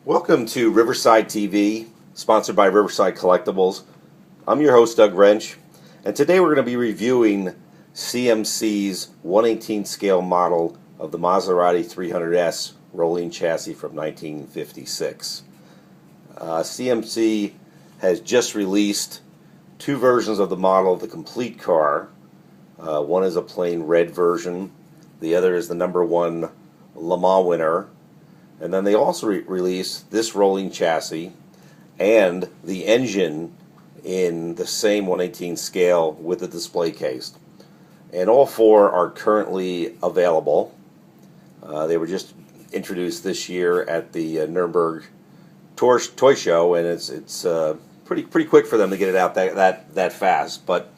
Welcome to Riverside TV, sponsored by Riverside Collectibles. I'm your host, Doug Wrench, and today we're going to be reviewing CMC's 1/18 scale model of the Maserati 300S rolling chassis from 1956. CMC has just released two versions of the model of the complete car. One is a plain red version, the other is the #1 Le Mans winner. And then they also released this rolling chassis and the engine in the same 1/18 scale with the display case. And all four are currently available. They were just introduced this year at the Nuremberg Toy Show, and it's pretty quick for them to get it out that fast. But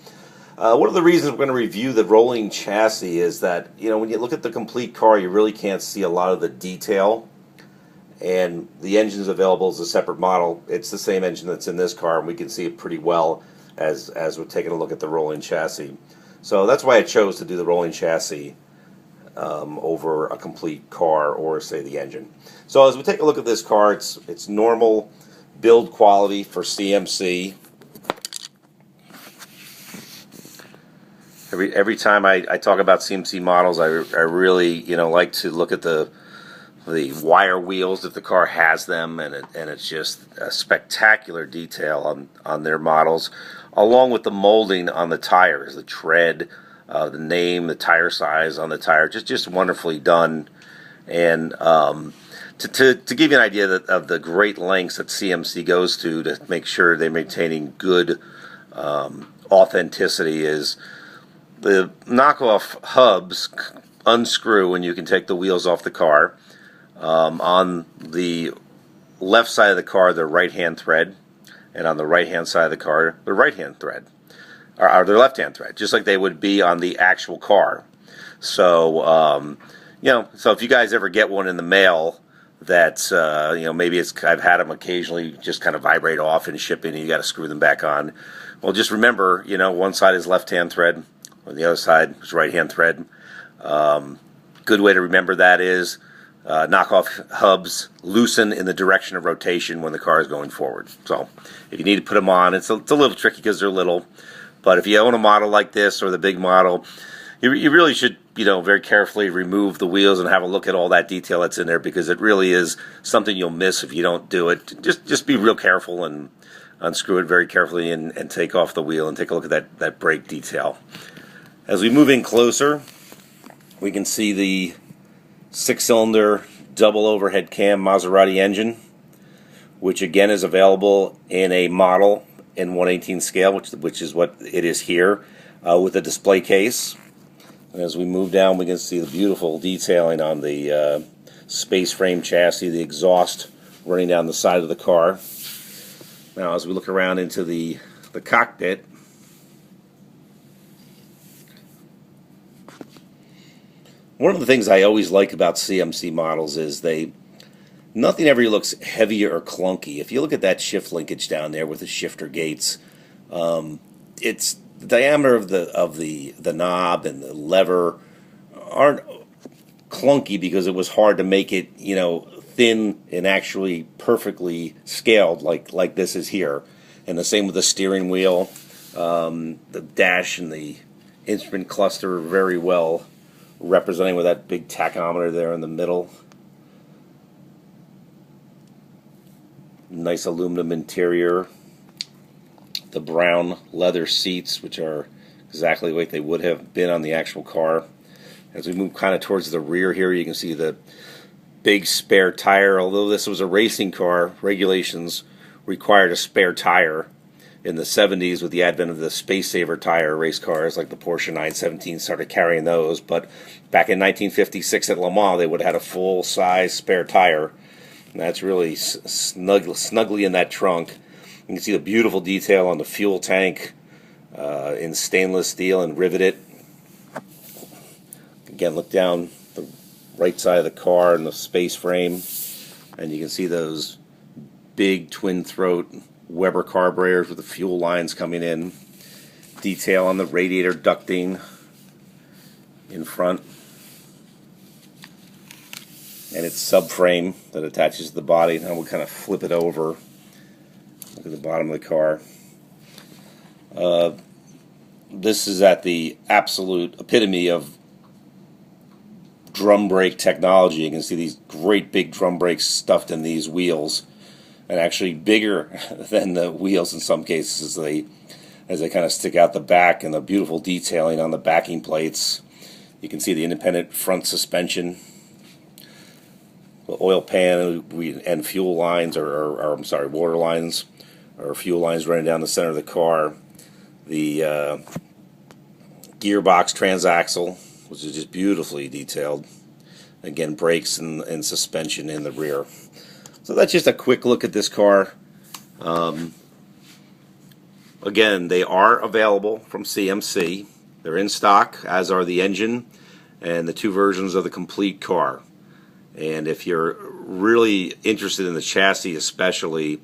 one of the reasons we're going to review the rolling chassis is that, when you look at the complete car, you really can't see a lot of the detail. And the engine is available as a separate model. It's the same engine that's in this car, and we can see it pretty well as we're taking a look at the rolling chassis. So that's why I chose to do the rolling chassis over a complete car or, say, the engine. So as we take a look at this car, it's normal build quality for CMC. Every time I talk about CMC models, I really like to look at the wire wheels if the car has them, and it's just a spectacular detail on their models, along with the molding on the tires, the tread, the name, the tire size on the tire, just wonderfully done. And to give you an idea of the great lengths that CMC goes to make sure they're maintaining good authenticity, is the knockoff hubs unscrew and you can take the wheels off the car. On the left side of the car, they're right-hand thread, and on the right-hand side of the car, they're right-hand thread, or their left-hand thread, just like they would be on the actual car. So, so if you guys ever get one in the mail that, maybe I've had them occasionally just kind of vibrate off in shipping, and you got to screw them back on. Well, just remember, one side is left-hand thread, and the other side is right-hand thread. Good way to remember that is knockoff hubs loosen in the direction of rotation when the car is going forward. So if you need to put them on, it's a little tricky because they're little. But if you own a model like this or the big model, you really should, very carefully remove the wheels and have a look at all that detail that's in there, because it really is something you'll miss if you don't do it. Just be real careful and unscrew it very carefully and take off the wheel and take a look at that brake detail. As we move in closer, we can see the 6-cylinder double overhead cam Maserati engine, which again is available in a model in 1/18 scale, which is what it is here, with a display case. And as we move down, we can see the beautiful detailing on the space frame chassis, the exhaust running down the side of the car. Now, as we look around into the cockpit, one of the things I always like about CMC models is nothing ever looks heavy or clunky. If you look at that shift linkage down there with the shifter gates, it's the diameter of the knob and the lever aren't clunky because it was hard to make it thin and actually perfectly scaled like this is here. And the same with the steering wheel, the dash and the instrument cluster are very well representing with that big tachometer there in the middle. Nice aluminum interior. The brown leather seats, which are exactly what they would have been on the actual car. As we move kind of towards the rear here, you can see the big spare tire. Although this was a racing car, regulations required a spare tire in the 70s with the advent of the Space Saver tire. Race cars like the Porsche 917 started carrying those, but back in 1956 at Le Mans they would have had a full-size spare tire, and that's really snugly in that trunk. You can see the beautiful detail on the fuel tank in stainless steel and riveted. Again, look down the right side of the car and the space frame, and you can see those big twin throat Weber carburetors with the fuel lines coming in. Detail on the radiator ducting in front. and its subframe that attaches to the body. Now we'll kind of flip it over. Look at the bottom of the car. This is at the absolute epitome of drum brake technology. You can see these great big drum brakes stuffed in these wheels, and actually bigger than the wheels in some cases as they kind of stick out the back, and the beautiful detailing on the backing plates. You can see the independent front suspension, the oil pan and fuel lines, or I'm sorry, water lines or fuel lines running down the center of the car. The gearbox transaxle, which is just beautifully detailed. Again, brakes and suspension in the rear. So that's just a quick look at this car. Again, they are available from CMC. They're in stock, as are the engine and the 2 versions of the complete car. And if you're really interested in the chassis especially,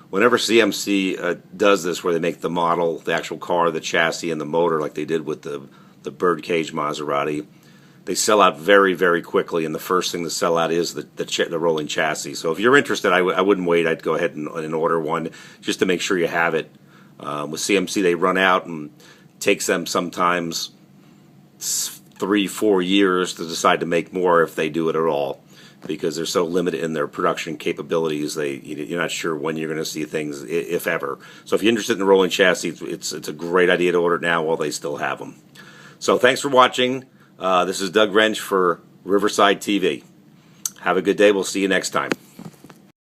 whenever CMC does this, where they make the model, the actual car, the chassis, and the motor, like they did with the birdcage Maserati, they sell out very, very quickly, and the first thing to sell out is the rolling chassis. So if you're interested, I wouldn't wait. I'd go ahead and order one just to make sure you have it. With CMC, they run out, and it takes them sometimes 3-4 years to decide to make more, if they do it at all, because they're so limited in their production capabilities. You're not sure when you're going to see things, if ever. So if you're interested in the rolling chassis, it's a great idea to order it now while they still have them. So thanks for watching. This is Doug Wrench for Riverside TV. Have a good day. We'll see you next time.